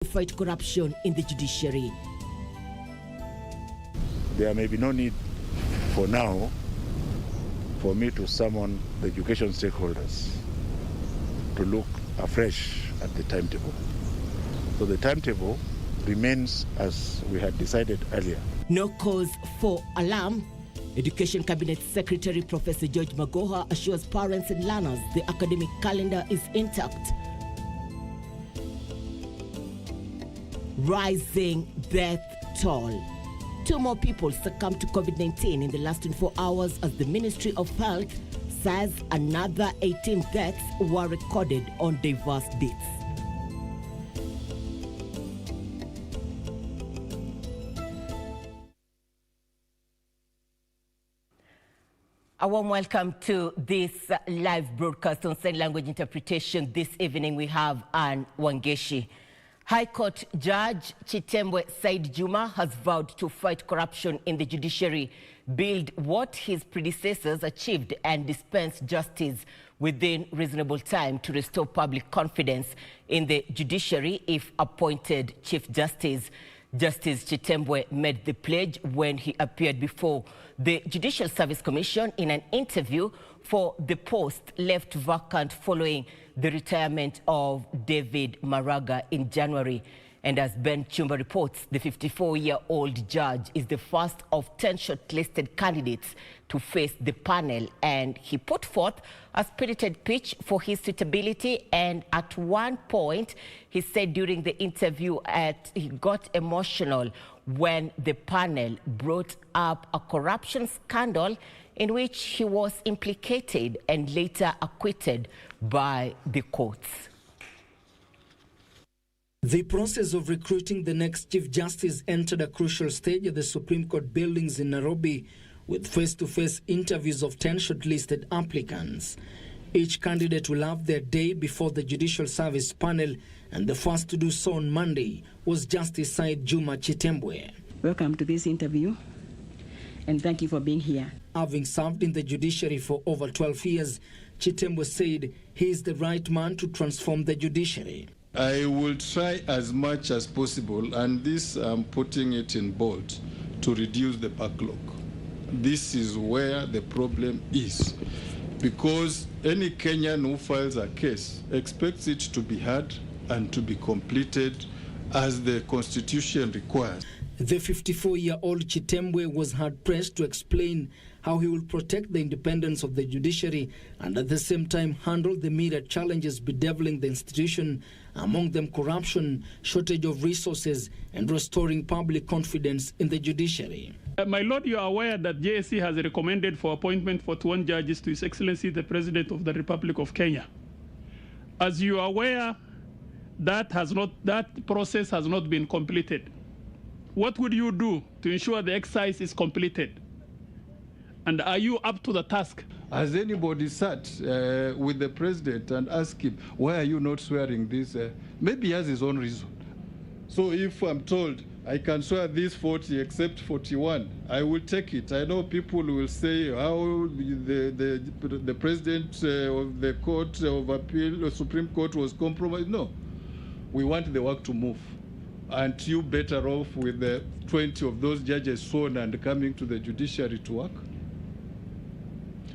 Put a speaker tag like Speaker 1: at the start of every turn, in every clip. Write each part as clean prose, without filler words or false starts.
Speaker 1: to fight corruption in the judiciary.
Speaker 2: There may be no need for now for me to summon the education stakeholders to look afresh at the timetable. So the timetable remains as we had decided earlier.
Speaker 1: No cause for alarm. Education Cabinet Secretary Professor George Magoha assures parents and learners the academic calendar is intact. Rising death toll. 2 more people succumbed to COVID-19 in the last 24 hours as the Ministry of Health says another 18 deaths were recorded on diverse dates. A warm welcome to this live broadcast on sign language interpretation. This evening we have Anne Wangeshi. High Court Judge Chitembwe Said Juma has vowed to fight corruption in the judiciary, build what his predecessors achieved and dispense justice within reasonable time to restore public confidence in the judiciary if appointed Chief Justice. Justice Chitembwe made the pledge when he appeared before the Judicial Service Commission in an interview for the post left vacant following the retirement of David Maraga in January. And as Ben Chumba reports, the 54-year-old judge is the first of 10 shortlisted candidates to face the panel, and he put forth a spirited pitch for his suitability. And at one point, he said during the interview he got emotional when the panel brought up a corruption scandal in which he was implicated and later acquitted by the courts.
Speaker 3: The process of recruiting the next Chief Justice entered a crucial stage at the Supreme Court buildings in Nairobi, with face-to-face interviews of 10 shortlisted applicants. Each candidate will have their day before the Judicial Service panel, and the first to do so on Monday was Justice Said Juma Chitembwe.
Speaker 4: Welcome to this interview, and thank you for being here.
Speaker 3: Having served in the judiciary for over 12 years, Chitembwe said he is the right man to transform the judiciary.
Speaker 5: I will try as much as possible, and this I'm putting it in bold, to reduce the backlog. This is where the problem is, because any Kenyan who files a case expects it to be heard and to be completed as the Constitution requires.
Speaker 3: The 54-year-old Chitembwe was hard-pressed to explain how he will protect the independence of the judiciary and at the same time handle the myriad challenges bedeviling the institution, among them corruption, shortage of resources, and restoring public confidence in the judiciary.
Speaker 6: My Lord, you are aware that JSC has recommended for appointment for 21 judges to His Excellency the President of the Republic of Kenya. As you are aware, that process has not been completed. What would you do to ensure the exercise is completed? And are you up to the task?
Speaker 5: Has anybody sat with the president and asked him, why are you not swearing this? Maybe he has his own reason. So if I'm told I can swear this 40 except 41, I will take it. I know people will say how the president of the Court of Appeal, the Supreme Court, was compromised. No, we want the work to move. Aren't you better off with the 20 of those judges sworn and coming to the judiciary to work?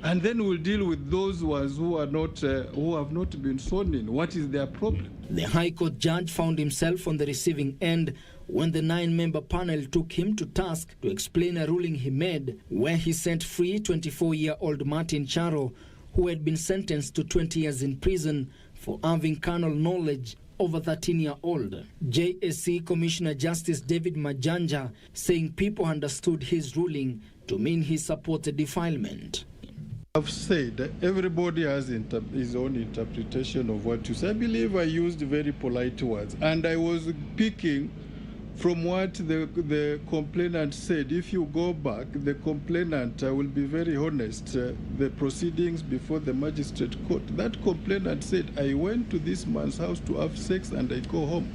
Speaker 5: And then we'll deal with those ones who are not, who have not been sworn in. What is their problem?
Speaker 3: The High Court judge found himself on the receiving end when the 9-member panel took him to task to explain a ruling he made, where he set free 24-year-old Martin Charo, who had been sentenced to 20 years in prison for having carnal knowledge over 13-year-old. JSC Commissioner Justice David Majanja saying people understood his ruling to mean he supported defilement.
Speaker 5: I've said everybody has his own interpretation of what you say. I believe I used very polite words, and I was picking from what the complainant said. If you go back, the complainant, I will be very honest, the proceedings before the magistrate court, that complainant said, I went to this man's house to have sex and I go home.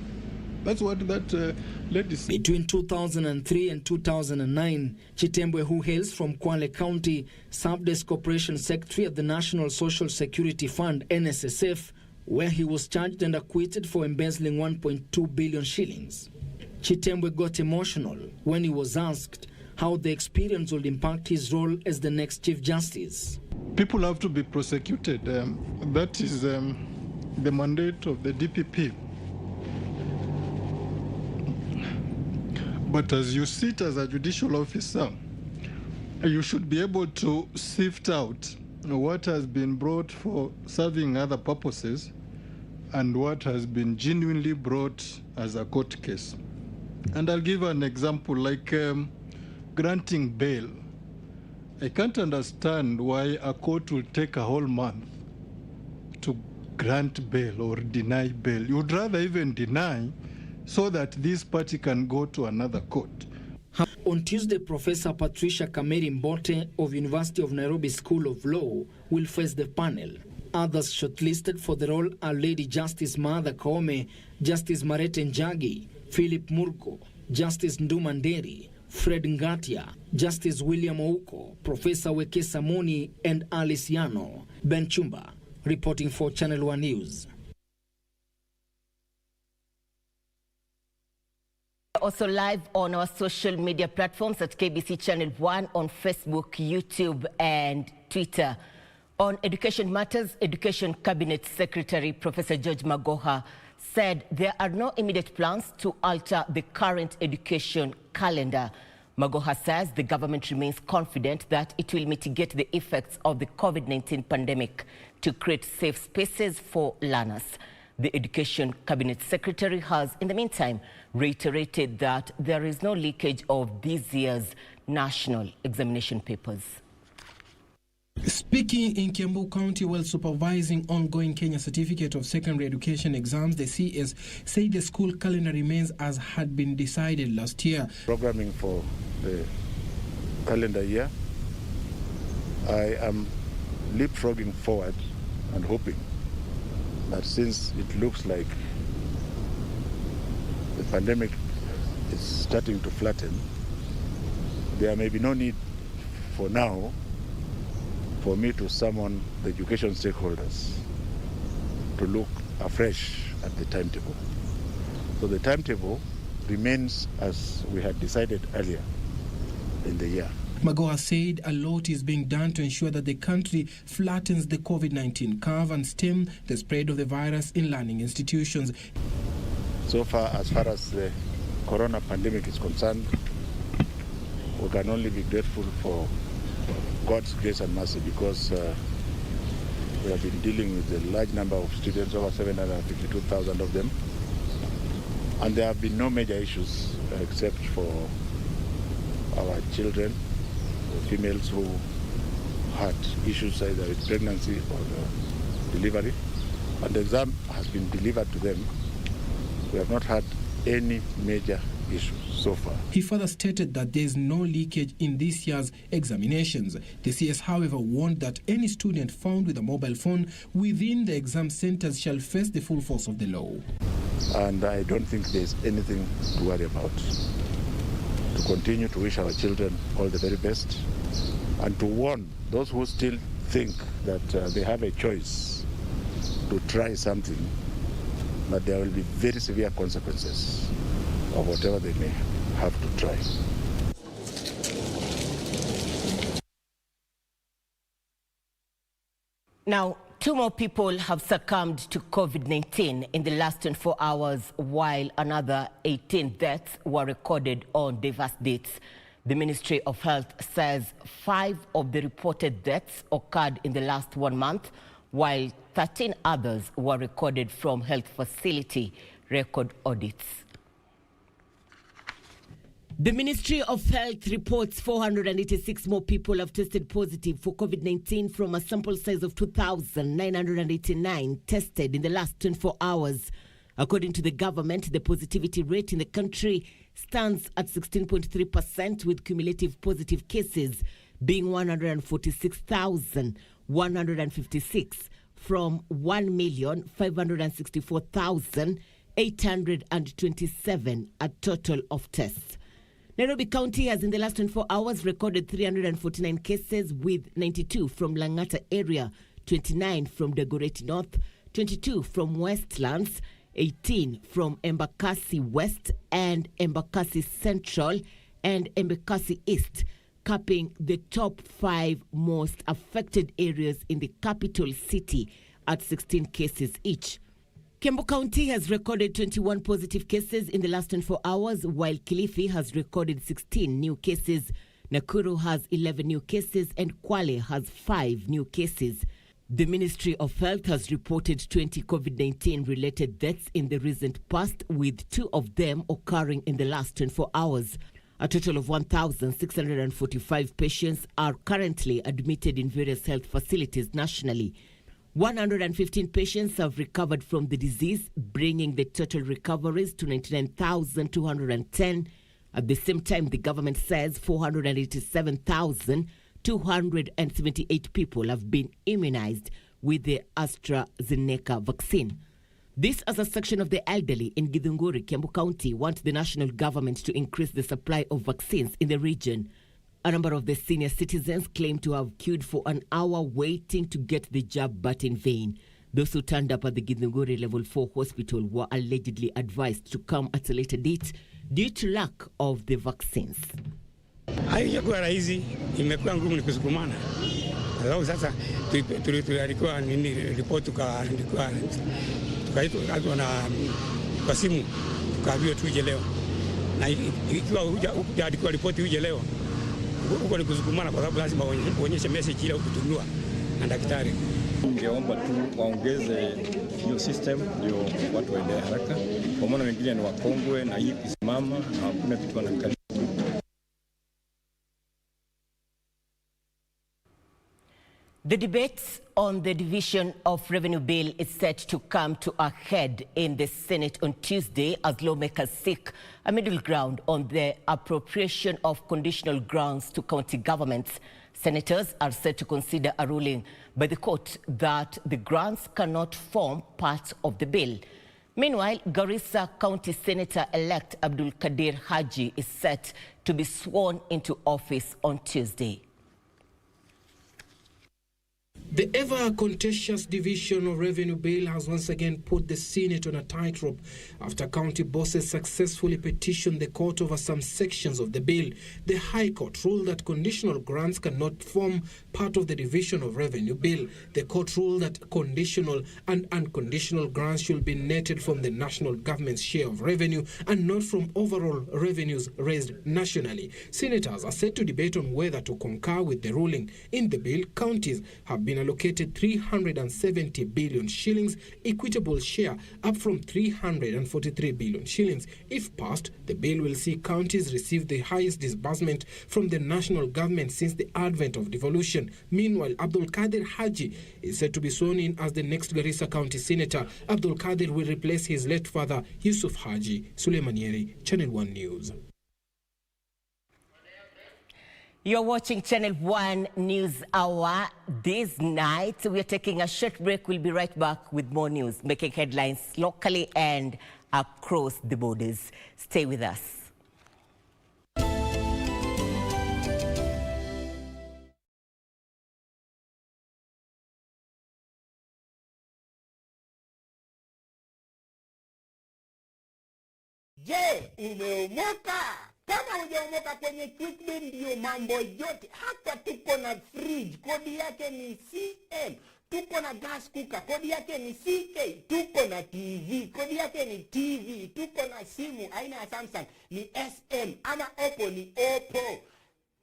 Speaker 5: That's what that lady said.
Speaker 3: Between 2003 and 2009, Chitembwe, who hails from Kwale County, served as Corporation Secretary at the National Social Security Fund, NSSF, where he was charged and acquitted for embezzling 1.2 billion shillings. Chitembwe got emotional when he was asked how the experience would impact his role as the next Chief Justice.
Speaker 5: People have to be prosecuted. That is the mandate of the DPP. But as you sit as a judicial officer, you should be able to sift out what has been brought for serving other purposes and what has been genuinely brought as a court case. And I'll give an example, like granting bail. I can't understand why a court will take a whole month to grant bail or deny bail. You would rather even deny so that this party can go to another court.
Speaker 3: On Tuesday, Professor Patricia Kameri Mbote of University of Nairobi School of Law will face the panel. Others shortlisted for the role are Lady Justice Martha Koome, Justice Marete Njagi, Philip Murko, Justice Ndumanderi, Fred Ngatia, Justice William Ouko, Professor Wekesa Moni, and Alice Yano. Ben Chumba, reporting for Channel 1 News.
Speaker 1: Also live on our social media platforms at KBC Channel 1 on Facebook, YouTube, and Twitter. On education matters, Education Cabinet Secretary Professor George Magoha said there are no immediate plans to alter the current education calendar. Magoha says the government remains confident that it will mitigate the effects of the COVID-19 pandemic to create safe spaces for learners. The Education Cabinet Secretary has, in the meantime, reiterated that there is no leakage of this year's national examination papers.
Speaker 7: Speaking in Kiambu County while supervising ongoing Kenya Certificate of Secondary Education exams, the CS said the school calendar remains as had been decided last year.
Speaker 2: Programming for the calendar year, I am leapfrogging forward and hoping that since it looks like the pandemic is starting to flatten, there may be no need for now for me to summon the education stakeholders to look afresh at the timetable. So the timetable remains as we had decided earlier in the year.
Speaker 7: Magoha said a lot is being done to ensure that the country flattens the COVID-19 curve and stem the spread of the virus in learning institutions.
Speaker 2: So far as the corona pandemic is concerned, we can only be grateful for God's grace and mercy because we have been dealing with a large number of students, over 752,000 of them. And there have been no major issues except for our children, females who had issues either with pregnancy or delivery. And the exam has been delivered to them. We have not had any major issues so far.
Speaker 7: He further stated that there is no leakage in this year's examinations. The CS, however, warned that any student found with a mobile phone within the exam centers shall face the full force of the law.
Speaker 2: And I don't think there's anything to worry about. To continue to wish our children all the very best and to warn those who still think that they have a choice to try something, that there will be very severe consequences of whatever they may have to try.
Speaker 1: Now, 2 more people have succumbed to COVID-19 in the last 24 hours, while another 18 deaths were recorded on diverse dates. The Ministry of Health says 5 of the reported deaths occurred in the last 1 month, while 13 others were recorded from health facility record audits. The Ministry of Health reports 486 more people have tested positive for COVID-19 from a sample size of 2,989 tested in the last 24 hours. According to the government, the positivity rate in the country stands at 16.3%, with cumulative positive cases being 146,156 from 1,564,827 a total of tests. Nairobi County has in the last 24 hours recorded 349 cases, with 92 from Langata area, 29 from Dagoretti North, 22 from Westlands, 18 from Embakasi West and Embakasi Central and Embakasi East, capping the top 5 most affected areas in the capital city at 16 cases each. Kiambu County has recorded 21 positive cases in the last 24 hours, while Kilifi has recorded 16 new cases. Nakuru has 11 new cases and Kwale has 5 new cases. The Ministry of Health has reported 20 COVID-19 related deaths in the recent past, with 2 of them occurring in the last 24 hours. A total of 1,645 patients are currently admitted in various health facilities nationally. 115 patients have recovered from the disease, bringing the total recoveries to 99,210. At the same time, the government says 487,278 people have been immunized with the AstraZeneca vaccine. This as a section of the elderly in Githunguri, Kiambu County, want the national government to increase the supply of vaccines in the region. A number of the senior citizens claim to have queued for an hour waiting to get the jab, but in vain. Those who turned up at the Githunguri Level 4 hospital were allegedly advised to come at a later date due to lack of the vaccines.
Speaker 8: Haijakuwa rahisi, imekuwa ngumu ni kusukumana. Sababu sasa tulikuwa nini report tukaandikwa tukaitwa na kwa simu tukaambiwa tuje leo. Na ikiwa hujaandikwa report uje leo, huko ni kusukumana kwa sababu lazima uonyeshe message ile ukutumiwa na daktari.
Speaker 9: Ningeomba tu waongeze hiyo system ndio watu waende haraka. Kwa maana wengine ni wakongwe na hii kisimama na hakuna kitu wanakali.
Speaker 1: The debate on the division of revenue bill is set to come to a head in the Senate on Tuesday as lawmakers seek a middle ground on the appropriation of conditional grants to county governments. Senators are set to consider a ruling by the court that the grants cannot form part of the bill. Meanwhile, Garissa County Senator-elect Abdul Kadir Haji is set to be sworn into office on Tuesday.
Speaker 7: The ever-contentious division of revenue bill has once again put the Senate on a tightrope after county bosses successfully petitioned the court over some sections of the bill. The High Court ruled that conditional grants cannot form part of the division of revenue bill. The court ruled that conditional and unconditional grants should be netted from the national government's share of revenue and not from overall revenues raised nationally. Senators are set to debate on whether to concur with the ruling. In the bill, counties have been allocated 370 billion shillings equitable share, up from 343 billion shillings. If passed, the bill will see counties receive the highest disbursement from the national government since the advent of devolution. Meanwhile, Abdul Kadir Haji is set to be sworn in as the next Garissa County Senator. Abdul Kadir will replace his late father, Yusuf Haji. Suleimanieri, Channel 1 News.
Speaker 1: You're watching Channel 1 News Hour this night. We are taking a short break. We'll be right back with more news, making headlines locally and across the borders. Stay with us.
Speaker 10: Je, umeomoka? Kama hujaomoka kwenye Quickbit ndio mambo yote. Hapa tuko na fridge, kodi yake ni CM. Tuko na gas cooker, kodi yake ni CA. Tuko na TV, kodi yake ni TV. Tuko na simu aina ya Samsung ni SM, ama Oppo ni Oppo.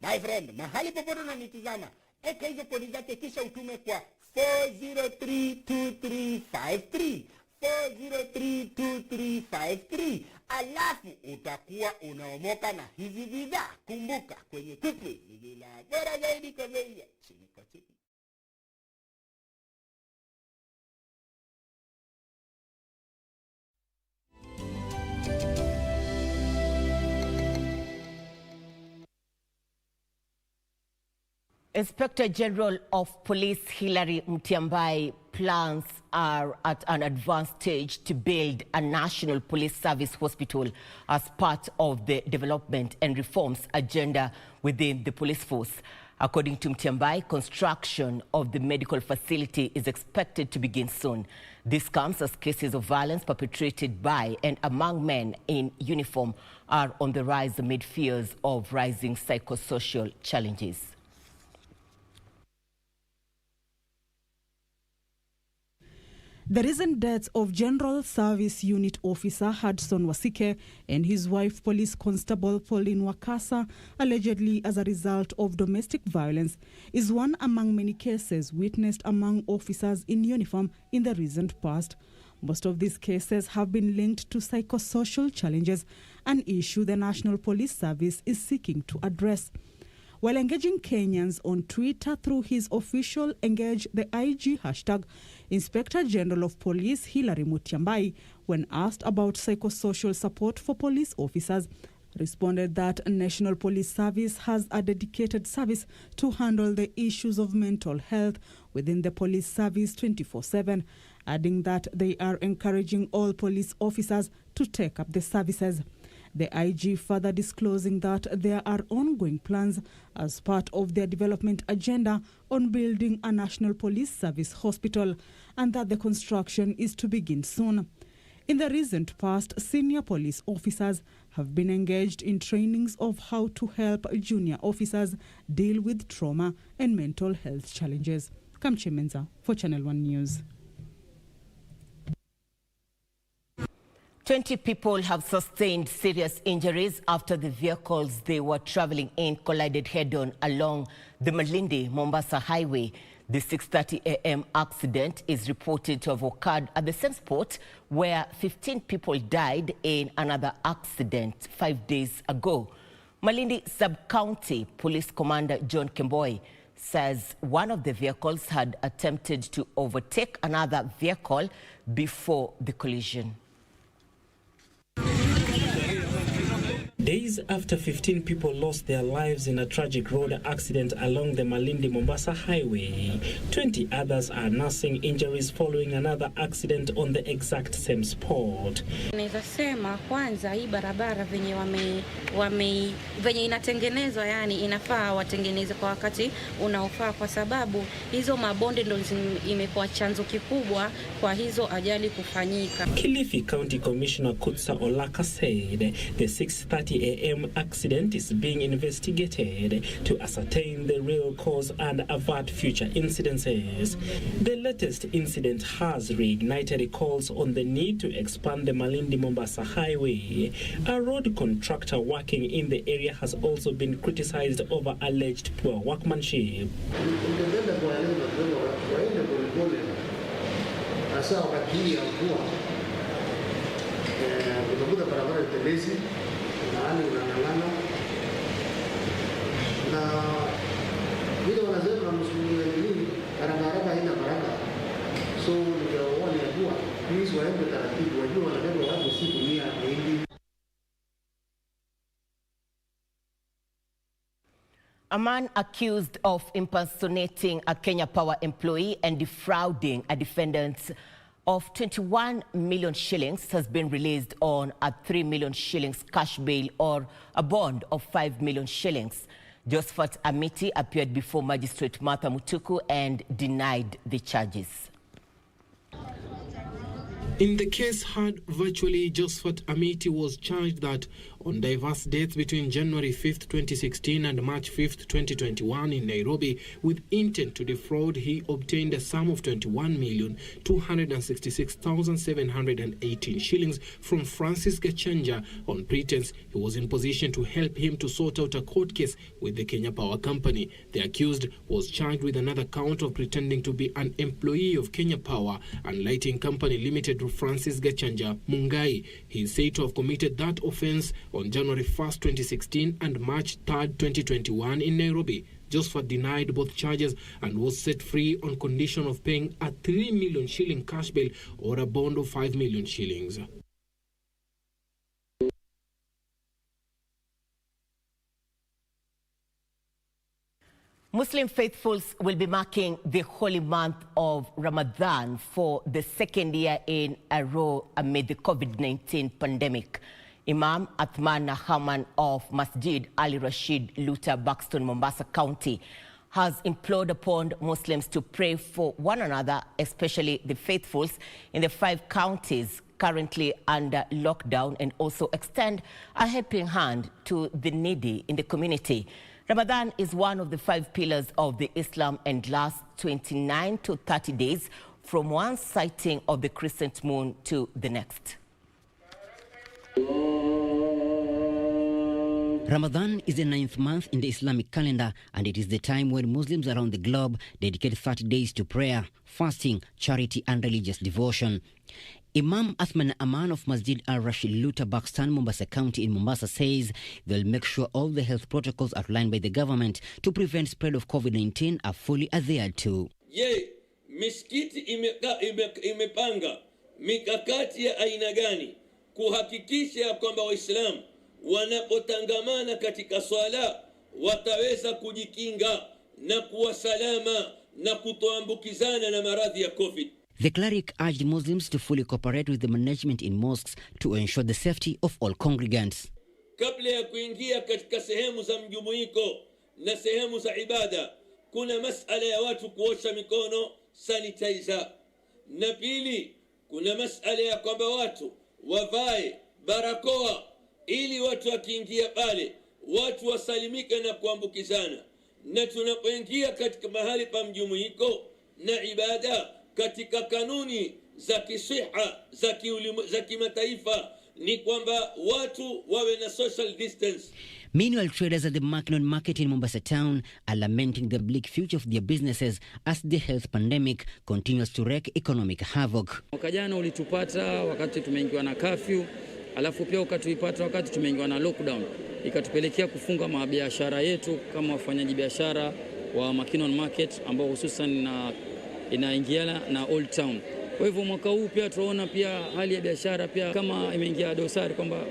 Speaker 10: My friend, mahali popote unanitazama, eka hizo kodi zake kisha utume kwa 4032353. 4032353. Alafu utakuwa unaomoka na hizi bidhaa. Kumbuka, kwenye Quickbit ni bila bora zaidi kwa bei ya chini kwa chini.
Speaker 1: Inspector General of Police Hilary Mutyambai plans are at an advanced stage to build a national police service hospital as part of the development and reforms agenda within the police force. According to Mtiambai, construction of the medical facility is expected to begin soon. This comes as cases of violence perpetrated by and among men in uniform are on the rise amid fears of rising psychosocial challenges.
Speaker 11: The recent deaths of General Service Unit Officer Hudson Wasike and his wife, Police Constable Pauline Wakasa, allegedly as a result of domestic violence, is one among many cases witnessed among officers in uniform in the recent past. Most of these cases have been linked to psychosocial challenges, an issue the National Police Service is seeking to address. While engaging Kenyans on Twitter through his official Engage the IG hashtag, Inspector General of Police Hilary Mutyambai, when asked about psychosocial support for police officers, responded that National Police Service has a dedicated service to handle the issues of mental health within the police service 24/7, adding that they are encouraging all police officers to take up the services. The IG further disclosing that there are ongoing plans as part of their development agenda on building a National Police Service hospital and that the construction is to begin soon. In the recent past, senior police officers have been engaged in trainings of how to help junior officers deal with trauma and mental health challenges. Kamche Menza for Channel 1 News.
Speaker 1: 20 people have sustained serious injuries after the vehicles they were traveling in collided head-on along the Malindi-Mombasa highway. The 6:30 a.m. accident is reported to have occurred at the same spot where 15 people died in another accident 5 days ago. Malindi Sub-County Police Commander John Kemboi says one of the vehicles had attempted to overtake another vehicle before the collision.
Speaker 12: Days after 15 people lost their lives in a tragic road accident along the Malindi-Mombasa highway, 20 others are nursing injuries following another accident on the exact same spot.
Speaker 13: Naweza sema kwanza hii barabara venye inatengenezwa, yani inafaa watengeneze kwa wakati unaofaa, kwa sababu hizo mabonde ndo imekuwa chanzo kikubwa kwa hizo ajali kufanyika.
Speaker 12: Kilifi County Commissioner Kutsa Olaka said the 6:30 a.m. accident is being investigated to ascertain the real cause and avert future incidences. The latest incident has reignited calls on the need to expand the Malindi-Mombasa highway. A road contractor working in the area has also been criticized over alleged poor workmanship.
Speaker 1: A man accused of impersonating a Kenya Power employee and defrauding a defendant of 21 million shillings has been released on a 3 million shillings cash bail or a bond of 5 million shillings. Josephat Amiti appeared before Magistrate Martha Mutuku and denied the charges.
Speaker 7: In the case heard virtually, Josephat Amiti was charged that on diverse dates between January 5th, 2016 and March 5th, 2021 in Nairobi, with intent to defraud, he obtained a sum of 21,266,718 shillings from Francis Gachanja on pretense he was in position to help him to sort out a court case with the Kenya Power Company. The accused was charged with another count of pretending to be an employee of Kenya Power and Lighting Company Limited, Francis Gachanja Mungai. He is said to have committed that offense on January 1st, 2016 and March 3rd, 2021 in Nairobi. Josephat denied both charges and was set free on condition of paying a 3 million shilling cash bail or a bond of 5 million shillings.
Speaker 1: Muslim faithfuls will be marking the holy month of Ramadan for the second year in a row amid the COVID-19 pandemic. Imam Athman Haman of Masjid Ali Rashid, Luta, Buxton, Mombasa County, has implored upon Muslims to pray for one another, especially the faithfuls in the 5 counties currently under lockdown, and also extend a helping hand to the needy in the community. Ramadan is one of the 5 pillars of the Islam and lasts 29 to 30 days from one sighting of the crescent moon to the next.
Speaker 14: Ramadan is the 9th month in the Islamic calendar, and it is the time when Muslims around the globe dedicate 30 days to prayer, fasting, charity and religious devotion. Imam Athman Aman of Masjid Al-Rashid Luta, Buxton, Mombasa County in Mombasa says they'll make sure all the health protocols outlined by the government to prevent spread of COVID-19 are fully adhered to.
Speaker 15: Misikiti imepanga mikakati ya aina gani kuhakikisha kwamba Waislamu wanapotangamana katika swala wataweza kujikinga na kuwa salama na kutoambukizana na maradhi ya COVID.
Speaker 14: The cleric urged Muslims to fully cooperate with the management in mosques to ensure the safety of all congregants.
Speaker 15: Kabla ya kuingia katika sehemu za mjumuiko na sehemu za ibada, kuna masala ya watu kuosha mikono, sanitizer. Na pili, kuna masala ya kwamba watu wavae barakoa ili watu wakiingia pale watu wasalimike na kuambukizana. Na tunapoingia katika mahali pa mjumuiko na ibada, katika kanuni za kisiha za kimataifa ni kwamba watu wawe na social distance.
Speaker 14: Meanwhile, traders at the Mackinon Market in Mombasa Town are lamenting the bleak future of their businesses as the health pandemic continues to wreak economic havoc.
Speaker 16: Mwaka jana ulitupata wakati tumeingiwa na curfew, alafu pia ukatuipata wakati tumeingiwa na lockdown. Ikatupelekea kufunga mabiashara yetu kama wafanyaji biashara wa Mackinon Market ambao hususan inaingiana na Old Town. Kwa hivyo mwaka huu pia tunaona pia hali ya biashara pia kama imeingia dosari, kwamba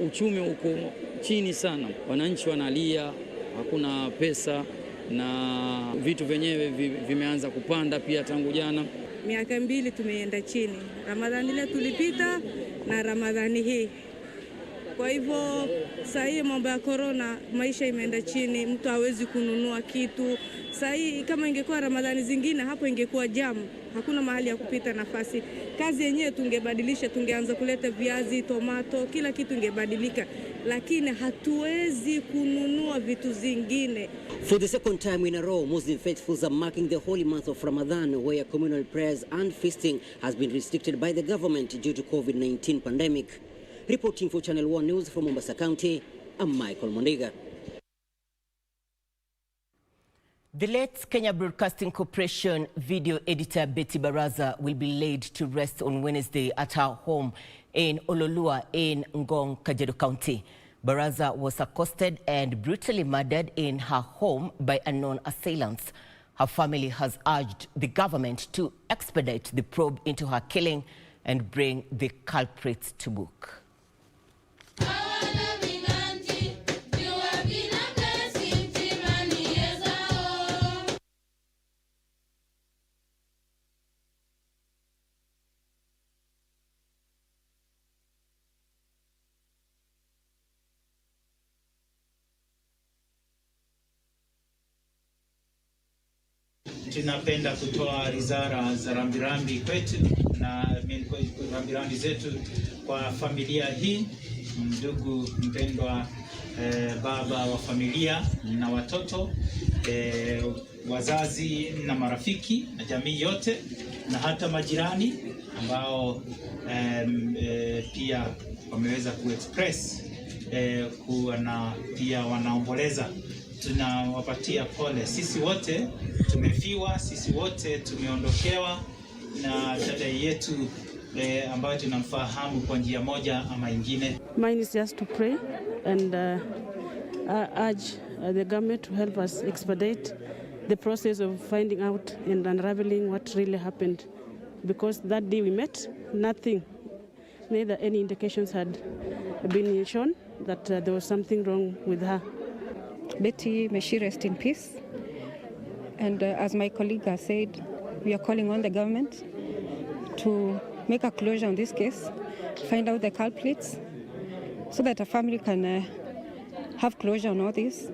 Speaker 16: uchumi uko chini sana. Wananchi wanalia, hakuna pesa na vitu vyenyewe vimeanza kupanda pia tangu jana.
Speaker 17: Miaka 2 tumeenda chini. Ramadhani ile tulipita na Ramadhani hii. Kwa hivyo sasa hii mambo ya corona, maisha imeenda chini, mtu hawezi kununua kitu. Sasa hii kama ingekuwa Ramadhani zingine hapo ingekuwa jam, hakuna mahali ya kupita nafasi. Kazi yenyewe tungebadilisha, tungeanza kuleta viazi, tomato, kila kitu ingebadilika. Lakini hatuwezi kununua vitu zingine.
Speaker 14: For the second time in a row, Muslim faithfuls are marking the holy month of Ramadan, where communal prayers and feasting has been restricted by the government due to COVID-19 pandemic. Reporting for Channel 1 News from Mombasa County, I'm Michael Mondiga.
Speaker 1: The late Kenya Broadcasting Corporation video editor Betty Baraza will be laid to rest on Wednesday at her home in Ololua in Ngong, Kajiado County. Baraza was accosted and brutally murdered in her home by unknown assailants. Her family has urged the government to expedite the probe into her killing and bring the culprits to book.
Speaker 18: Tunapenda kutoa rizara za rambirambi kwetu na rambirambi zetu kwa familia hii, ndugu mpendwa, baba wa familia na watoto, wazazi na marafiki na jamii yote na hata majirani ambao pia wameweza kuexpress kuwa na pia wanaomboleza. Tunawapatia pole. Sisi wote tumefiwa, sisi wote tumeondokewa na dada yetu ambayo tunamfahamu kwa njia moja ama ingine.
Speaker 17: Mine is just to pray and urge the government to help us expedite the process of finding out and unraveling what really happened, because that day we met, nothing, neither any indications had been shown that there was something wrong with her.
Speaker 19: Betty, may she rest in peace. And as my colleague has said, we are calling on the government to make a closure on this case, find out the culprits, so that a family can have closure on all this,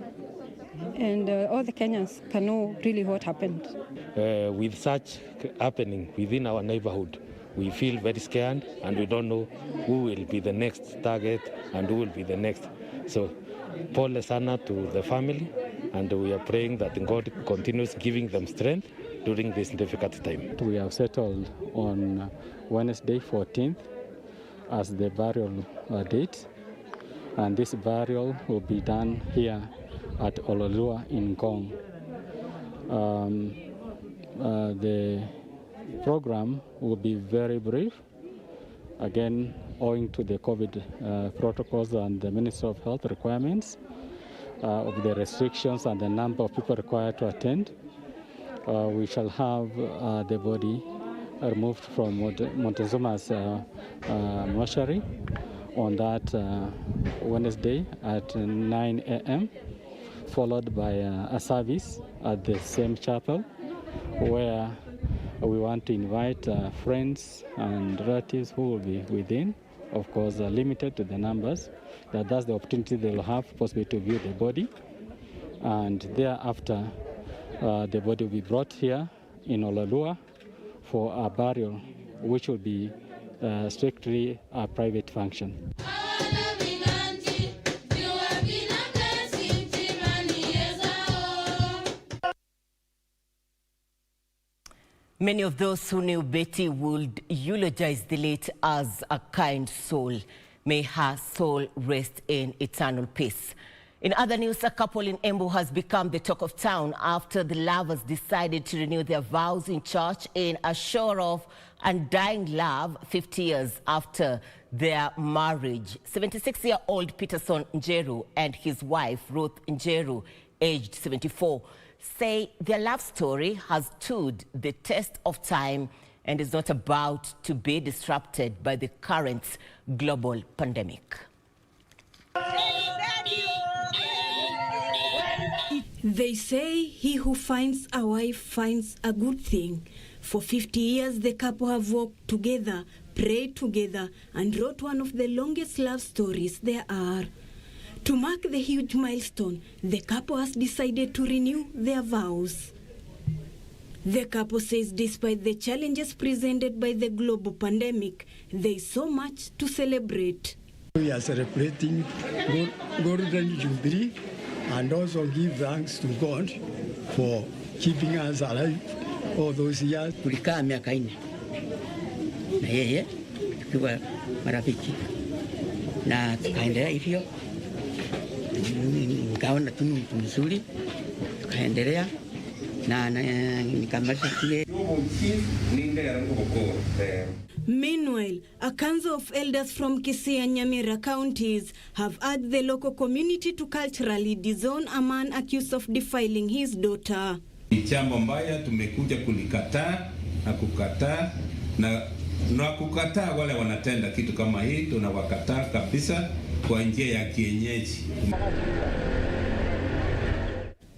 Speaker 19: and all the Kenyans can know really what happened.
Speaker 20: With such happening within our neighborhood, we feel very scared, and we don't know who will be the next target and who will be the next. So, pole sana to the family, and we are praying that God continues giving them strength during this difficult time.
Speaker 21: We have settled on Wednesday 14th as the burial date, and this burial will be done here at Ololua in Ngong. The program will be very brief, again owing to the COVID protocols and the Ministry of Health requirements of the restrictions and the number of people required to attend. We shall have the body removed from Montezuma's mortuary on that Wednesday at 9 a.m., followed by a service at the same chapel, where we want to invite friends and relatives who will be within, of course limited to the numbers. That's the opportunity they'll have possibly to view the body, and thereafter the body will be brought here in Ololua for a burial, which will be strictly a private function.
Speaker 1: Many of those who knew Betty would eulogize the late as a kind soul. May her soul rest in eternal peace. In other news, a couple in Embu has become the talk of town after the lovers decided to renew their vows in church in a show of undying love 50 years after their marriage. 76-year-old Peterson Njeru and his wife Ruth Njeru, aged 74, say their love story has stood the test of time and is not about to be disrupted by the current global pandemic.
Speaker 22: They say he who finds a wife finds a good thing. For 50 years, the couple have walked together, prayed together, and wrote one of the longest love stories there are. To mark the huge milestone, the couple has decided to renew their vows. The couple says despite the challenges presented by the global pandemic, there is so much to celebrate.
Speaker 23: We are celebrating Golden Jubilee and also give thanks to God for keeping us alive all those years.
Speaker 24: Tulikaa miaka 4 na yeye tukiwa marafiki na tukaendelea hivyo, nikaona tu mtu mzuri, tukaendelea na nikamaliza kile.
Speaker 22: Meanwhile, a council of elders from Kisii and Nyamira counties have urged the local community to culturally disown a man accused of defiling his daughter.
Speaker 25: Ni jambo mbaya, tumekuja kulikataa na kukataa wale wanatenda kitu kama hii, tunawakataa kabisa kwa njia ya kienyeji.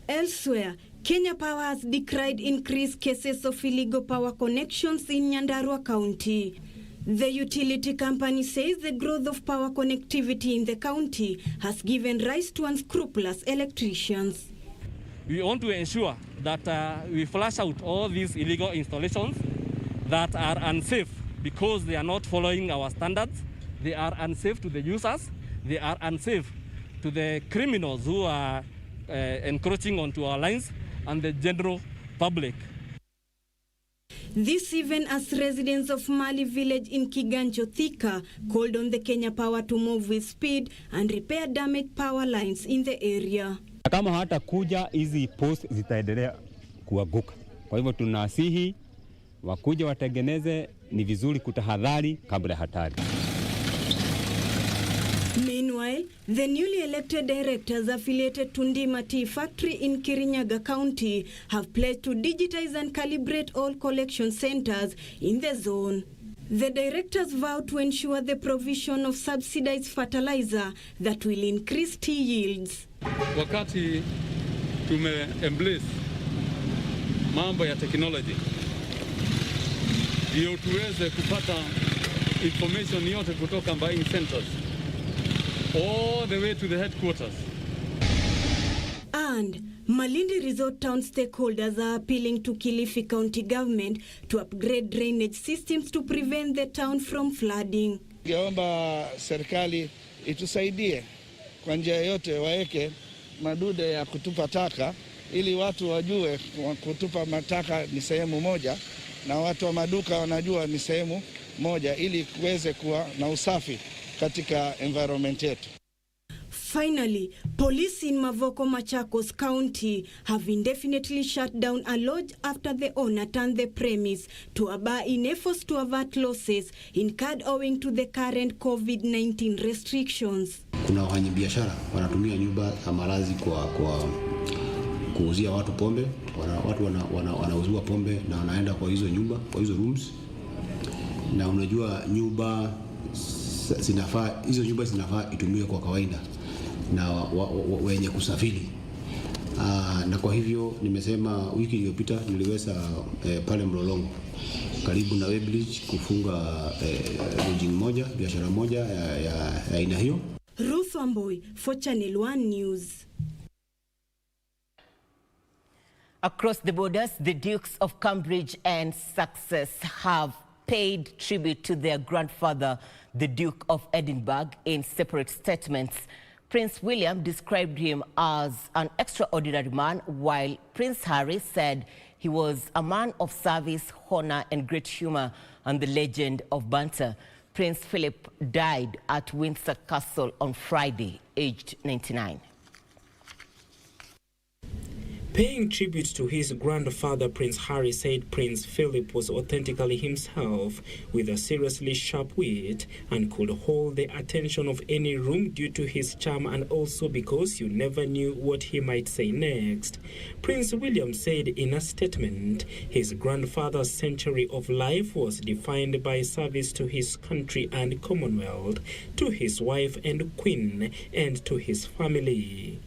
Speaker 22: Elsewhere, Kenya Power has decried increased cases of illegal power connections in Nyandarua County. The utility company says the growth of power connectivity in the county has given rise to unscrupulous electricians.
Speaker 26: We want to ensure that we flush out all these illegal installations that are unsafe because they are not following our standards. They are unsafe to the users. They are unsafe to the criminals who are encroaching onto our lines and the general public.
Speaker 22: This even as residents of Mali village in Kiganjo Thika called on the Kenya Power to move with speed and repair damaged power lines in the area.
Speaker 27: Kama hata kuja hizi post zitaendelea kuanguka. Kwa hivyo tunasihi wakuja watengeneze, ni vizuri kutahadhari kabla hatari.
Speaker 22: Meanwhile, the newly elected directors affiliated to Ndima Tea Factory in Kirinyaga County have pledged to digitize and calibrate all collection centers in the zone. The directors vow to ensure the provision of subsidized fertilizer that will increase tea yields.
Speaker 5: Wakati tume-embrace mambo ya technology, ndio tuweze kupata information yote kutoka buying centers.
Speaker 26: all the way to the headquarters.
Speaker 22: And Malindi Resort Town stakeholders are appealing to Kilifi County government to upgrade drainage systems to prevent the town from flooding.
Speaker 2: Ningeomba serikali itusaidie kwa njia yote, waeke madude ya kutupa taka ili watu wajue kutupa mataka ni sehemu moja na watu wa maduka wanajua ni sehemu moja ili kuweze kuwa na usafi katika environment yetu.
Speaker 22: Finally, police in Mavoko, Machakos County have indefinitely shut down a lodge after the owner turned the premise to a bar in efforts to avert losses incurred owing to the current COVID-19 restrictions.
Speaker 3: Kuna wafanyabiashara wanatumia nyumba za malazi kwa kuuzia watu pombe, watu wanauziwa pombe na wanaenda kwa hizo nyumba, kwa hizo rooms. Na unajua nyumba hizo nyumba zinafaa itumiwe kwa kawaida na wenye kusafiri. Na kwa hivyo nimesema wiki iliyopita niliweza pale Mlolongo karibu na Weybridge kufunga lodging moja, biashara moja ya aina hiyo.
Speaker 22: Ruth Wamboi for Channel 1 News.
Speaker 1: Across the borders, the Dukes of Cambridge and Sussex have paid tribute to their grandfather, the Duke of Edinburgh, in separate statements. Prince William described him as an extraordinary man, while Prince Harry said he was a man of service, honor, and great humor, and the legend of banter. Prince Philip died at Windsor Castle on Friday, aged 99.
Speaker 12: Paying tribute to his grandfather, Prince Harry said Prince Philip was authentically himself, with a seriously sharp wit, and could hold the attention of any room due to his charm and also because you never knew what he might say next. Prince William said in a statement, his grandfather's century of life was defined by service to his country and Commonwealth, to his wife and queen, and to his family.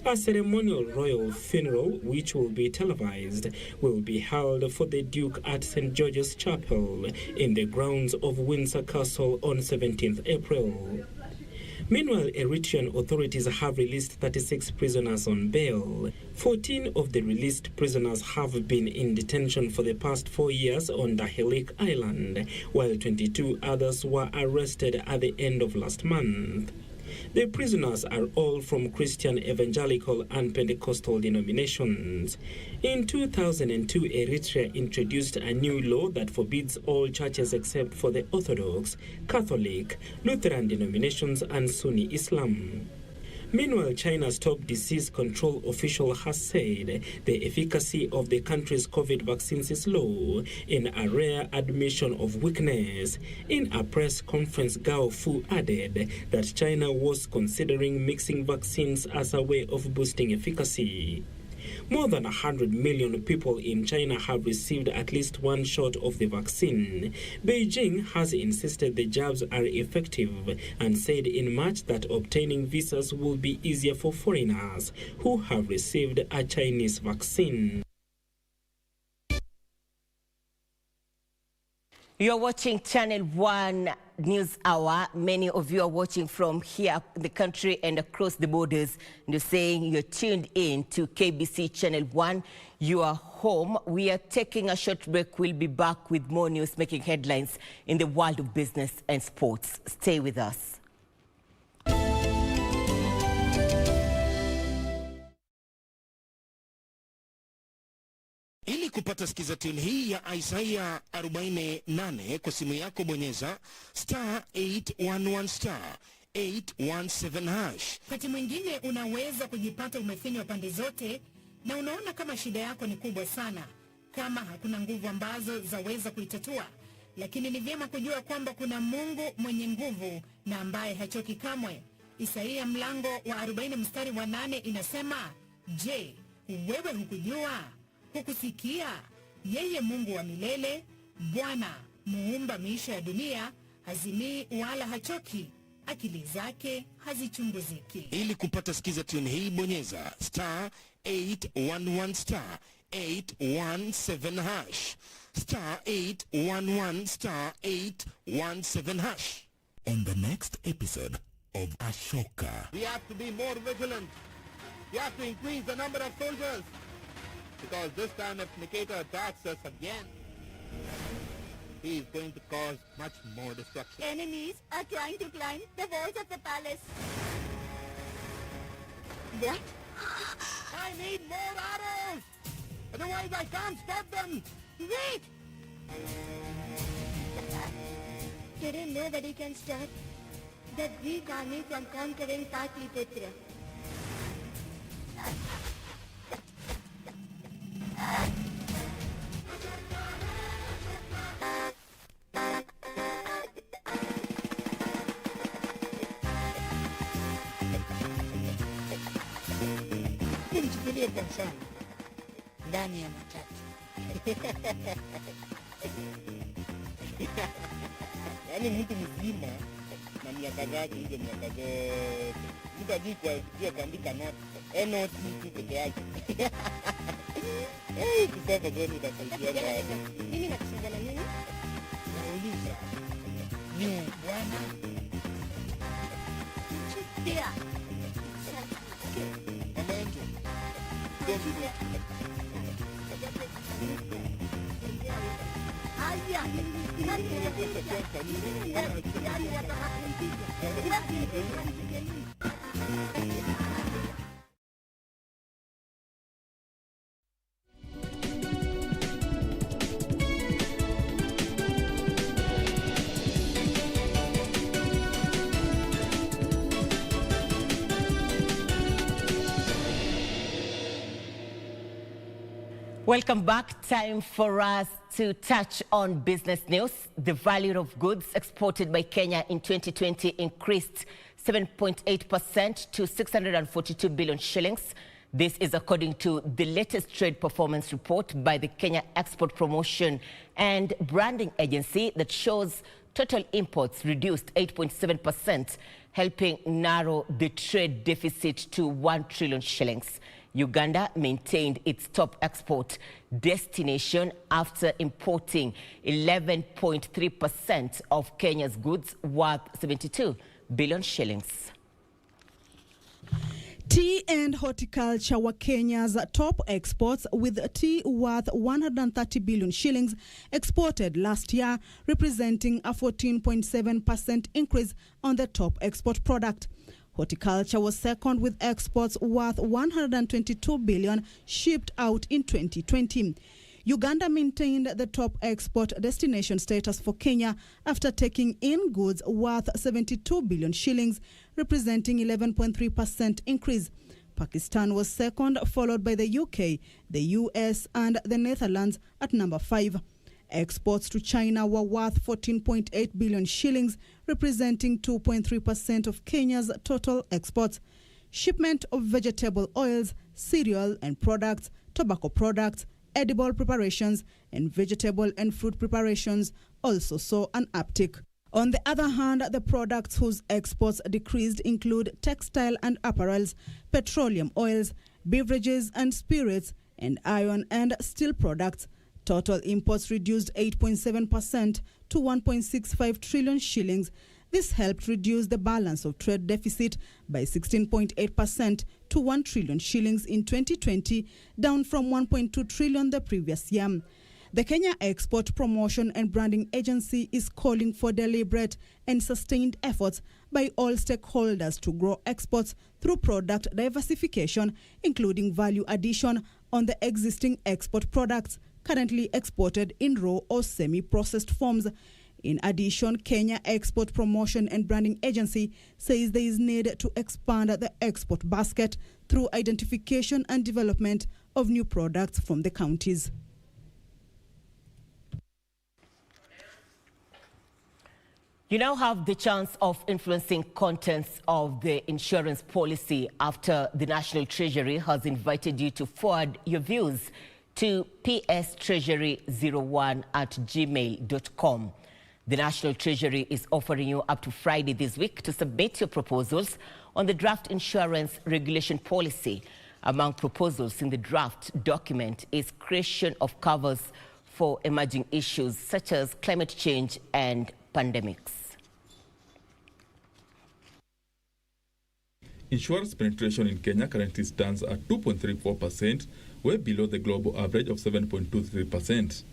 Speaker 12: A ceremonial royal funeral, which will be televised, will be held for the Duke at St. George's Chapel in the grounds of Windsor Castle on 17th April. Meanwhile, Eritrean authorities have released 36 prisoners on bail. 14 of the released prisoners have been in detention for the past 4 years on Dahilik Island, while 22 others were arrested at the end of last month. The prisoners are all from Christian, evangelical, and Pentecostal denominations. In 2002, Eritrea introduced a new law that forbids all churches except for the Orthodox, Catholic, Lutheran denominations, and Sunni Islam. Meanwhile, China's top disease control official has said the efficacy of the country's COVID vaccines is low, in a rare admission of weakness. In a press conference, Gao Fu added that China was considering mixing vaccines as a way of boosting efficacy. More than 100 million people in China have received at least one shot of the vaccine. Beijing has insisted the jabs are effective and said in March that obtaining visas will be easier for foreigners who have received a Chinese vaccine.
Speaker 1: You're watching Channel 1 News Hour. Many of you are watching from here in the country and across the borders. And you're saying you're tuned in to KBC Channel 1. You are home. We are taking a short break. We'll be back with more news making headlines in the world of business and sports. Stay with us.
Speaker 4: Ili kupata skiza tune hii ya Isaiah 48 kwa simu yako bonyeza *811 *817 hash.
Speaker 6: Wakati mwingine unaweza kujipata umefinywa pande zote na unaona kama shida yako ni kubwa sana, kama hakuna nguvu ambazo zaweza kuitatua. Lakini ni vyema kujua kwamba kuna Mungu mwenye nguvu na ambaye hachoki kamwe. Isaiah mlango wa 40 mstari wa 8 inasema, je, wewe hukujua? Hukusikia? Yeye Mungu wa milele, Bwana muumba miisha ya dunia, hazimii wala hachoki, akili zake hazichunguziki.
Speaker 4: Ili kupata skiza tune hii bonyeza *811 *817 hash *811 *817 hash. On the next episode, of Ashoka.
Speaker 7: We have to be more vigilant. We have to increase the number of soldiers. Because this time if Nikita attacks us again, he is going to cause much more destruction.
Speaker 8: Enemies are trying to climb the walls of the palace. What?
Speaker 7: I need more arrows! Otherwise I can't stop them!
Speaker 8: Wait! Today nobody can stop the Greek army from conquering Patliputra. Nichukulie kwa mfano ndani ya matatu.
Speaker 7: Yaani mtu mzima na miaka zake hizo miaka zote. Mtu ajui kuandika noti. Noti tu peke yake. Kusema kweli utasaidia bado.
Speaker 8: Mimi nakusaidia na nini?
Speaker 7: Nauliza. Ni bwana.
Speaker 8: Ndia.
Speaker 7: Mama yetu.
Speaker 1: Welcome back. Time for us to touch on business news. The value of goods exported by Kenya in 2020 increased 7.8% to 642 billion shillings. This is according to the latest trade performance report by the Kenya Export Promotion and Branding Agency that shows total imports reduced 8.7%, helping narrow the trade deficit to 1 trillion shillings. Uganda maintained its top export destination after importing 11.3% of Kenya's goods worth 72 billion shillings.
Speaker 9: Tea and horticulture were Kenya's top exports, with tea worth 130 billion shillings exported last year, representing a 14.7% increase on the top export product. Horticulture was second, with exports worth 122 billion shipped out in 2020. Uganda maintained the top export destination status for Kenya after taking in goods worth 72 billion shillings, representing 11.3% increase. Pakistan was second, followed by the UK, the US and the Netherlands at number 5. Exports to China were worth 14.8 billion shillings, representing 2.3% of Kenya's total exports. Shipment of vegetable oils, cereal and products, tobacco products, edible preparations, and vegetable and fruit preparations also saw an uptick. On the other hand, the products whose exports decreased include textile and apparels, petroleum oils, beverages and spirits, and iron and steel products. Total imports reduced 8.7% to 1.65 trillion shillings. This helped reduce the balance of trade deficit by 16.8% to 1 trillion shillings in 2020, down from 1.2 trillion the previous year. The Kenya Export Promotion and Branding Agency is calling for deliberate and sustained efforts by all stakeholders to grow exports through product diversification, including value addition on the existing export products currently exported in raw or semi-processed forms. In addition, Kenya Export Promotion and Branding Agency says there is need to expand the export basket through identification and development of new products from the counties.
Speaker 1: You now have the chance of influencing contents of the insurance policy after the National Treasury has invited you to forward your views to pstreasury01@gmail.com. The National Treasury is offering you up to Friday this week to submit your proposals on the draft insurance regulation policy. Among proposals in the draft document is creation of covers for emerging issues such as climate change and pandemics.
Speaker 10: Insurance penetration in Kenya currently stands at 2.34%, way below the global average of 7.23%.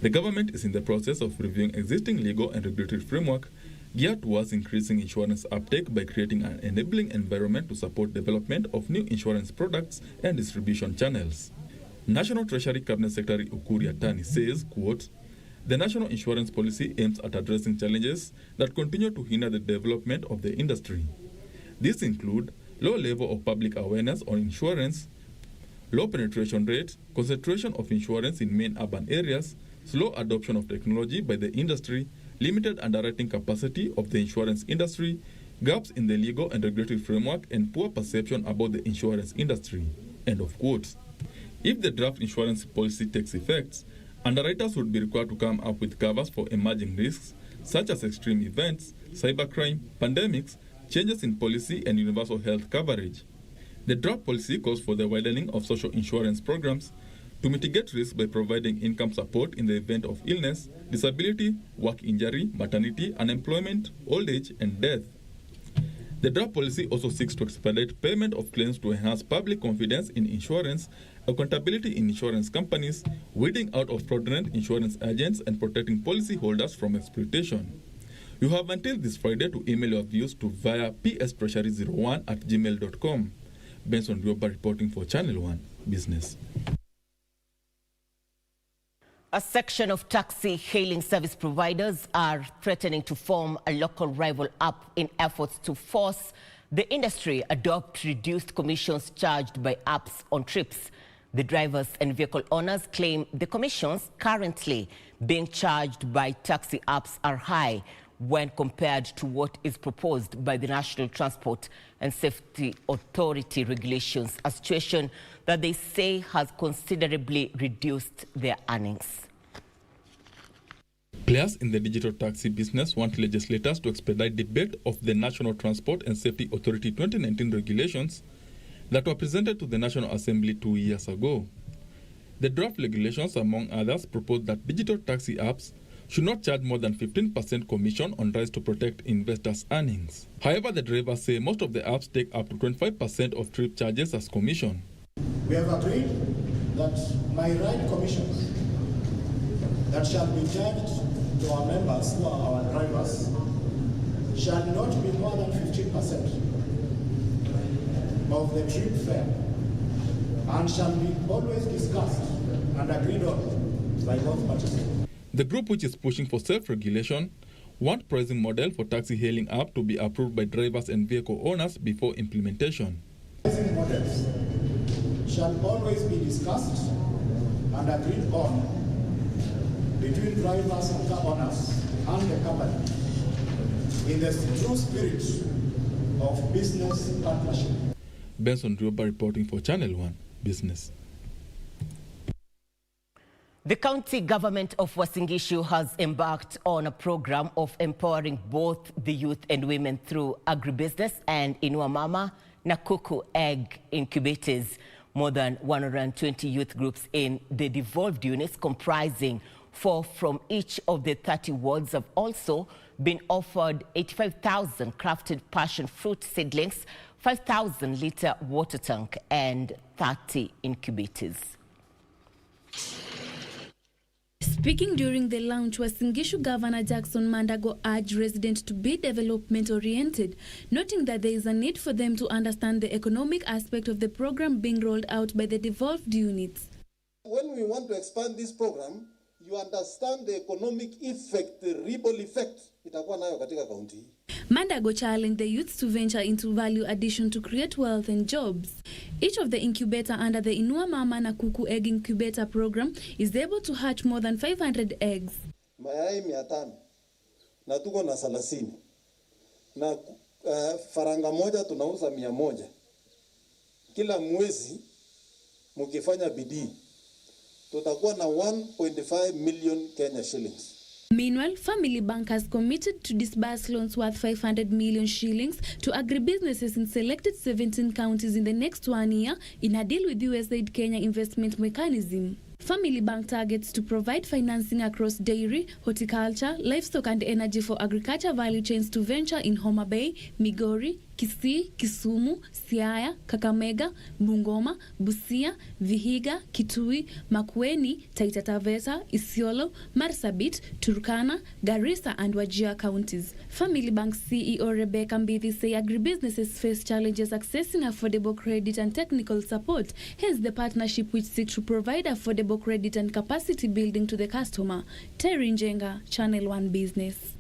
Speaker 10: The government is in the process of reviewing existing legal and regulatory framework geared towards increasing insurance uptake by creating an enabling environment to support development of new insurance products and distribution channels. National Treasury Cabinet Secretary Ukur Yatani says, quote, "The national insurance policy aims at addressing challenges that continue to hinder the development of the industry. These include low level of public awareness on insurance, low penetration rate, concentration of insurance in main urban areas, slow adoption of technology by the industry, limited underwriting capacity of the insurance industry, gaps in the legal and regulatory framework, and poor perception about the insurance industry." End of quote. If the draft insurance policy takes effect, underwriters would be required to come up with covers for emerging risks such as extreme events, cybercrime, pandemics, changes in policy, and universal health coverage. The draft policy calls for the widening of social insurance programs to mitigate risk by providing income support in the event of illness, disability, work injury, maternity, unemployment, old age, and death. The draft policy also seeks to expedite payment of claims to enhance public confidence in insurance, accountability in insurance companies, weeding out of fraudulent insurance agents, and protecting policyholders from exploitation. You have until this Friday to email your views to via pstreasury01@gmail.com. Benson Rioba reporting for Channel 1 Business.
Speaker 1: A section of taxi hailing service providers are threatening to form a local rival app in efforts to force the industry adopt reduced commissions charged by apps on trips. The drivers and vehicle owners claim the commissions currently being charged by taxi apps are high when compared to what is proposed by the National Transport and Safety Authority regulations, a situation that they say has considerably reduced their earnings.
Speaker 10: Players in the digital taxi business want legislators to expedite debate of the National Transport and Safety Authority 2019 regulations that were presented to the National Assembly 2 years ago. The draft regulations, among others, propose that digital taxi apps should not charge more than 15% commission on rides to protect investors' earnings. However, the drivers say most of the apps take up to 25% of trip charges as commission.
Speaker 11: We have agreed that my ride commissions that shall be charged to our members who are our drivers shall not be more than 15% of the trip fare and shall be always discussed and agreed on by both parties.
Speaker 10: The group, which is pushing for self-regulation, want pricing model for taxi hailing app to be approved by drivers and vehicle owners before implementation.
Speaker 11: Pricing models shall always be discussed and agreed on between drivers and car owners and the company in the true spirit of business partnership.
Speaker 10: Benson Rioba reporting for Channel 1 Business.
Speaker 1: The county government of Uasin Gishu has embarked on a program of empowering both the youth and women through agribusiness and Inua Mama na Kuku egg incubators. More than 120 youth groups in the devolved units, comprising 4 from each of the 30 wards, have also been offered 85,000 crafted passion fruit seedlings, 5,000-litre water tank, and 30 incubators.
Speaker 13: Speaking during the launch, Uasin Gishu Governor Jackson Mandago urged residents to be development-oriented, noting that there is a need for them to understand the economic aspect of the program being rolled out by the devolved units.
Speaker 14: When we want to expand this program, you understand the economic effect, the ripple effect itakuwa nayo katika kaunti hii.
Speaker 13: Mandago challenged the youth to venture into value addition to create wealth and jobs. Each of the incubator under the Inua Mama na Kuku egg incubator program is able to hatch more than 500 eggs.
Speaker 14: Mayai 500 na tuko na 30 na faranga moja tunauza 100. Kila mwezi mkifanya bidii tutakuwa na 1.5 million Kenya shillings.
Speaker 13: Meanwhile, Family Bank has committed to disburse loans worth 500 million shillings to agribusinesses in selected 17 counties in the next 1 year in a deal with USAID Kenya investment mechanism. Family Bank targets to provide financing across dairy, horticulture, livestock and energy for agriculture value chains to venture in Homa Bay, Migori, Kisii, Kisumu, Siaya, Kakamega, Bungoma, Busia, Vihiga, Kitui, Makueni, Taita Taveta, Isiolo, Marsabit, Turkana, Garissa and Wajir counties. Family Bank CEO Rebecca Mbithi say agribusinesses face challenges accessing affordable credit and technical support, hence the partnership which seeks to provide affordable credit and capacity building to the customer. Terry Njenga, Channel 1 Business.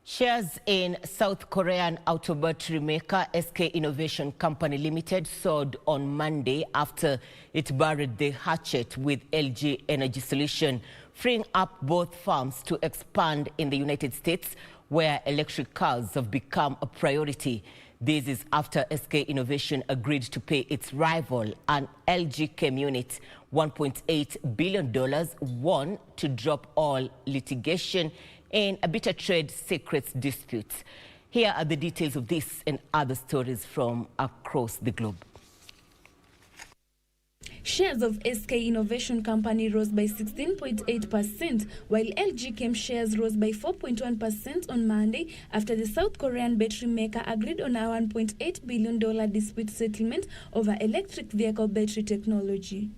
Speaker 1: Shares in South Korean auto battery maker SK Innovation Company Limited soared on Monday after it buried the hatchet with LG Energy Solution, freeing up both firms to expand in the United States, where electric cars have become a priority. This is after SK Innovation agreed to pay its rival, an LG Chem unit, $1.8 billion won to drop all litigation in a bitter trade secrets disputes. Here are the details of this and other stories from across the globe.
Speaker 13: Shares of SK Innovation Company rose by 16.8%, while LG Chem shares rose by 4.1% on Monday after the South Korean battery maker agreed on a $1.8 billion dispute settlement over electric vehicle battery technology.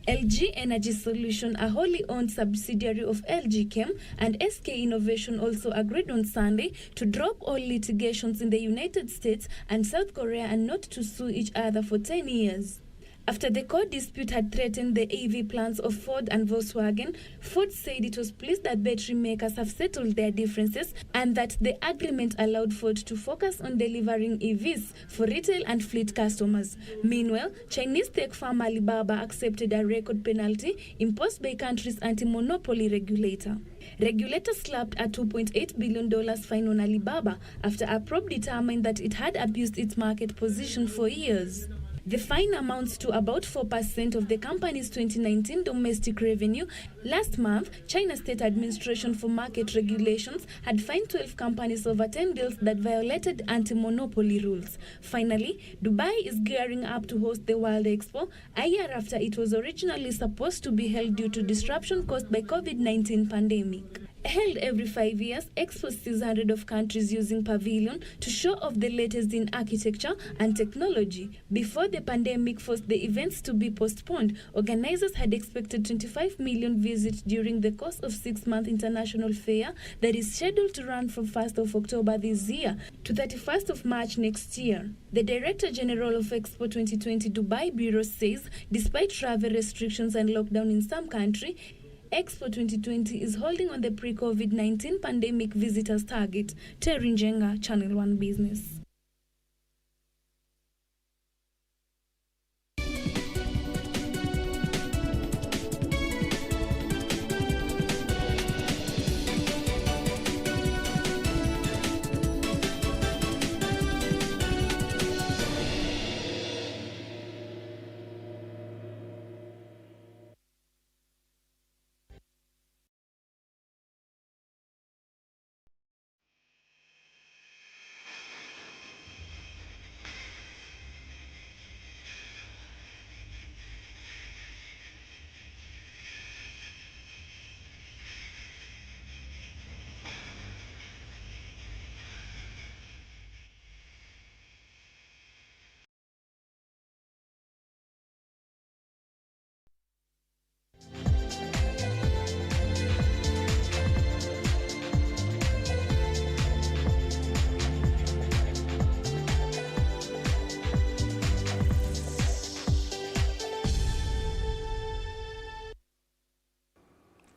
Speaker 13: LG Energy Solution, a wholly owned subsidiary of LG Chem, and SK Innovation also agreed on Sunday to drop all litigations in the United States and South Korea and not to sue each other for 10 years. After the court dispute had threatened the EV plants of Ford and Volkswagen, Ford said it was pleased that battery makers have settled their differences and that the agreement allowed Ford to focus on delivering EVs for retail and fleet customers. Meanwhile, Chinese tech firm Alibaba accepted a record penalty imposed by country's anti-monopoly regulator. Regulators slapped a $2.8 billion fine on Alibaba after a probe determined that it had abused its market position for years. The fine amounts to about 4% of the company's 2019 domestic revenue. Last month, China's State Administration for Market Regulations had fined 12 companies over 10 deals that violated anti-monopoly rules. Finally, Dubai is gearing up to host the World Expo, a year after it was originally supposed to be held due to disruption caused by COVID-19 pandemic. Held every 5 years, Expo sees hundreds of countries using pavilion to show off the latest in architecture and technology. Before the pandemic forced the events to be postponed, organizers had expected 25 million visits during the course of 6-month international fair that is scheduled to run from 1st of October this year to 31st of March next year. The Director General of Expo 2020 Dubai Bureau says, despite travel restrictions and lockdown in some countries, Expo 2020 is holding on the pre-COVID-19 pandemic visitors target. Terry Njenga, Channel 1 Business.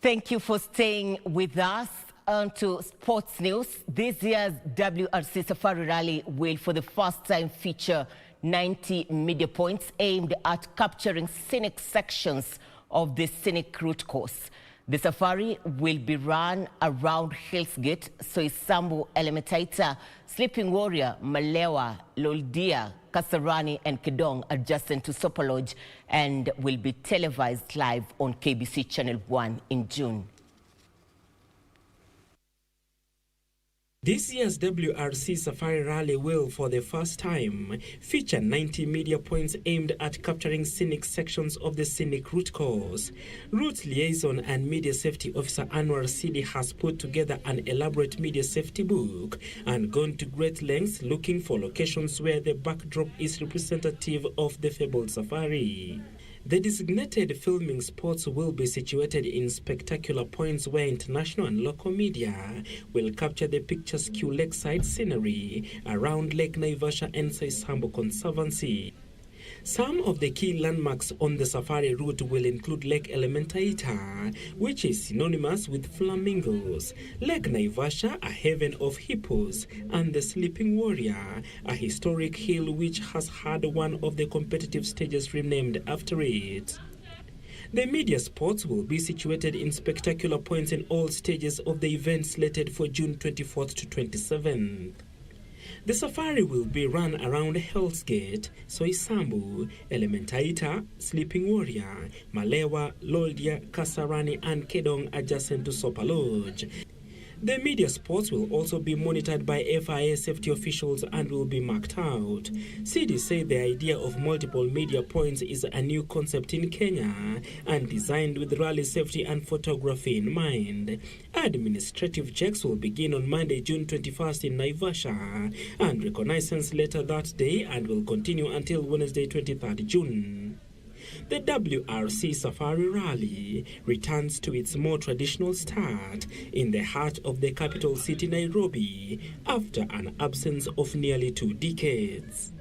Speaker 1: Thank you for staying with us. On to sports news. This year's WRC Safari Rally will for the first time feature 90 media points aimed at capturing scenic sections of the scenic route course. The safari will be run around Hills Gate, Soisambu, Elementaita, Sleeping Warrior, Malewa, Loldia, Kasarani and Kedong adjacent to Sopa Lodge, and will be televised live on KBC Channel 1 in June.
Speaker 12: This year's WRC Safari Rally will, for the first time, feature 90 media points aimed at capturing scenic sections of the scenic route course. Route Liaison and Media Safety Officer Anwar Sidi has put together an elaborate media safety book and gone to great lengths looking for locations where the backdrop is representative of the fabled safari. The designated filming spots will be situated in spectacular points where international and local media will capture the picturesque lakeside scenery around Lake Naivasha and Saisambo Conservancy. Some of the key landmarks on the safari route will include Lake Elementaita, which is synonymous with flamingos, Lake Naivasha, a haven of hippos, and the Sleeping Warrior, a historic hill which has had one of the competitive stages renamed after it. The media spots will be situated in spectacular points in all stages of the event slated for June 24th to 27th. The safari will be run around Hell's Gate, Soisambu, Elementaita, Sleeping Warrior, Malewa, Loldia, Kasarani, and Kedong adjacent to Sopa Lodge. The media spots will also be monitored by FIA safety officials and will be marked out. Sidi said the idea of multiple media points is a new concept in Kenya and designed with rally safety and photography in mind. Administrative checks will begin on Monday, June 21st in Naivasha and reconnaissance later that day and will continue until Wednesday, 23rd June. The WRC Safari Rally returns to its more traditional start in the heart of the capital city, Nairobi, after an absence of nearly 2 decades.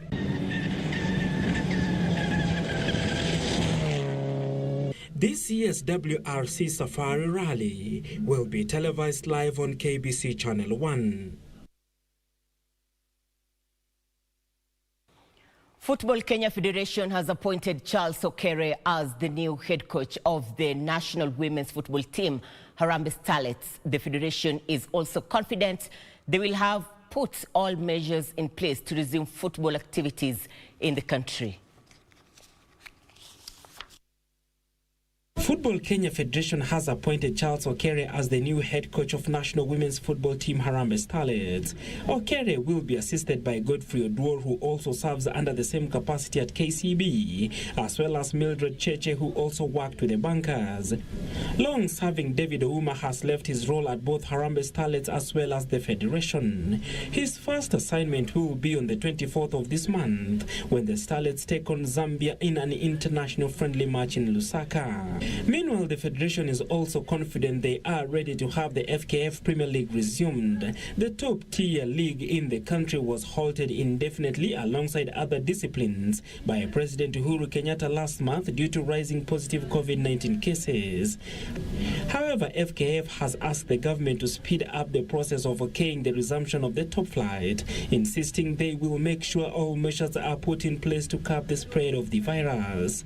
Speaker 12: This year's WRC Safari Rally will be televised live on KBC Channel 1.
Speaker 1: Football Kenya Federation has appointed Charles Okere as the new head coach of the national women's football team, Harambee Starlets. The federation is also confident they will have put all measures in place to resume football activities in the country.
Speaker 12: Football Kenya Federation has appointed Charles Okere as the new head coach of national women's football team Harambee Starlets. Okere will be assisted by Godfrey Oduor, who also serves under the same capacity at KCB, as well as Mildred Cheche, who also worked with the Bankers. Long-serving David Ouma has left his role at both Harambee Starlets as well as the federation. His first assignment will be on the 24th of this month, when the Starlets take on Zambia in an international friendly match in Lusaka. Meanwhile, the federation is also confident they are ready to have the FKF Premier League resumed. The top-tier league in the country was halted indefinitely alongside other disciplines by President Uhuru Kenyatta last month due to rising positive COVID-19 cases. However, FKF has asked the government to speed up the process of okaying the resumption of the top flight, insisting they will make sure all measures are put in place to curb the spread of the virus.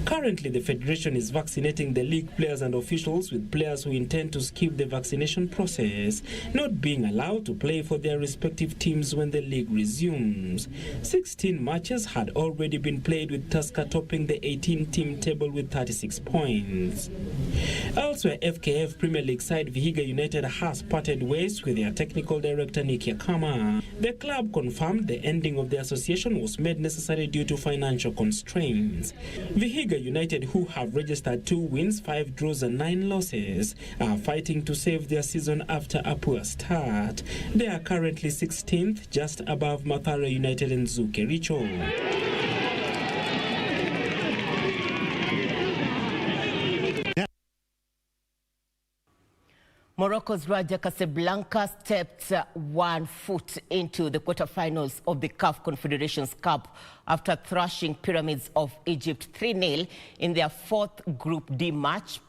Speaker 12: Currently, the federation is vaccinating the league players and officials, with players who intend to skip the vaccination process not being allowed to play for their respective teams when the league resumes. 16 matches had already been played, with Tusker topping the 18-team table with 36 points. Elsewhere, FKF Premier League side Vihiga United has parted ways with their technical director Nicky Akama. The club confirmed the ending of the association was made necessary due to financial constraints. Vihiga United, who have registered 2 wins, 5 draws and 9 losses, are fighting to save their season after a poor start. They are currently 16th, just above Mathare United and Zuke Richo.
Speaker 1: Morocco's Raja Casablanca stepped 1 foot into the quarterfinals of the CAF Confederations Cup after thrashing Pyramids of Egypt 3-0 in their 4th Group D match.